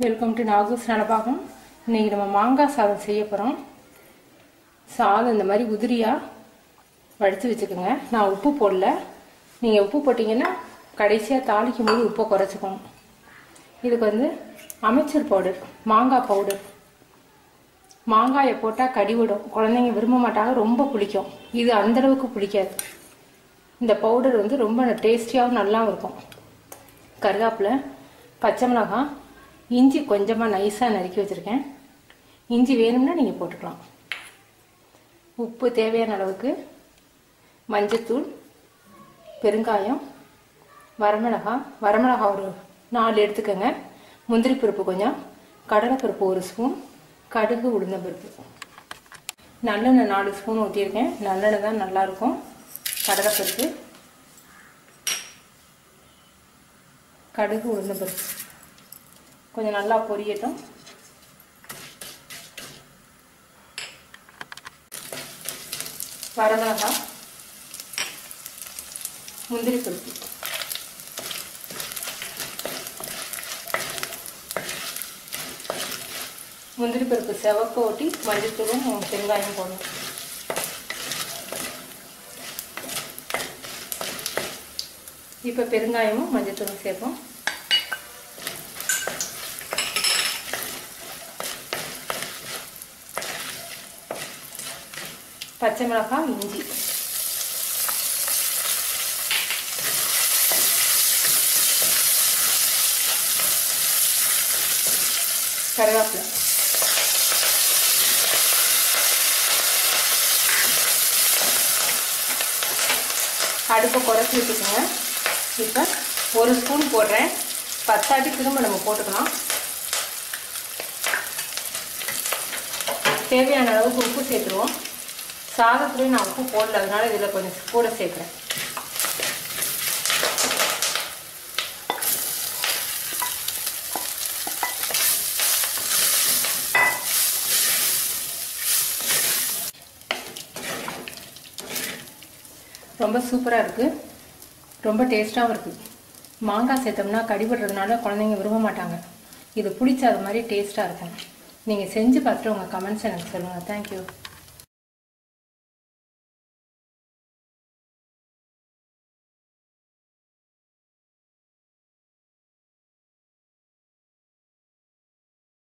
Welcome to நாகூஸ் Nalabagam. இன்றைக்கி நம்ம மாங்காய் சாதம் செய்ய போகிறோம். சாதம் இந்த மாதிரி உதிரியாக வடித்து வச்சுக்கோங்க. நான் உப்பு போடல. நீங்கள் உப்பு போட்டிங்கன்னா கடைசியாக தாளிக்கும் போது உப்பை குறைச்சிக்கணும். இதுக்கு அமைச்சர் பவுடர், மாங்காய் பவுடர். மாங்காயை போட்டால் கடிவிடும், குழந்தைங்க விரும்ப மாட்டாங்க, ரொம்ப பிடிக்கும். இது அந்தளவுக்கு பிடிக்காது. இந்த பவுடர் ரொம்ப டேஸ்டியாகவும் நல்லாவும் இருக்கும். கருவேப்பிலை, பச்சை மிளகாய், இஞ்சி கொஞ்சமாக நைஸாக நறுக்கி வச்சுருக்கேன். இஞ்சி வேணும்னா நீங்கள் போட்டுக்கலாம். உப்பு தேவையான அளவுக்கு, மஞ்சத்தூள், பெருங்காயம், வரமிளகாய் ஒரு 4 எடுத்துக்கோங்க. முந்திரி பருப்பு கொஞ்சம், கடலைப்பருப்பு 1 ஸ்பூன், கடுகு, உளுந்தம்பருப்பு. நல்லெண்ணெய் 4 ஸ்பூன் ஊற்றியிருக்கேன். நல்லெண்ணெய் தான் நல்லாயிருக்கும். கடலைப்பருப்பு, கடுகு, உளுந்தம்பருப்பு கொஞ்சம் நல்லா பொரியட்டும். வரமிளகாய், முந்திரி பருப்பு, முந்திரி பருப்பு செவக்க ஓட்டி மஞ்சத்தூளும் பெருங்காயம் போடணும். இப்போ பெருங்காயமும் மஞ்சத்தூளும் சேர்ப்போம். பச்சை மிளகாய், இஞ்சி, கருவேப்பிலை, அடுப்பை குறைச்சி வச்சுக்கோங்க. இப்போ 1 ஸ்பூன் போடுறேன். 10 திரும்ப நம்ம போட்டுக்கலாம். தேவையான அளவுக்கு உப்பு சேர்த்துருவோம். சாதத்துலேயும் நான் உப்பு போடல, அதனால இதில் கொஞ்சம் கூட சேர்க்குறேன். ரொம்ப சூப்பராக இருக்குது, ரொம்ப டேஸ்ட்டாகவும் இருக்குது. மாங்காய் சேர்த்தோம்னா கடிபடுறதுனால குழந்தைங்க விரும்ப மாட்டாங்க. இது பிடிச்ச அது மாதிரி டேஸ்ட்டாக இருக்கும். நீங்கள் செஞ்சு பார்த்துட்டு உங்கள் கமெண்ட்ஸ் எனக்கு சொல்லுங்கள். தேங்க்யூ.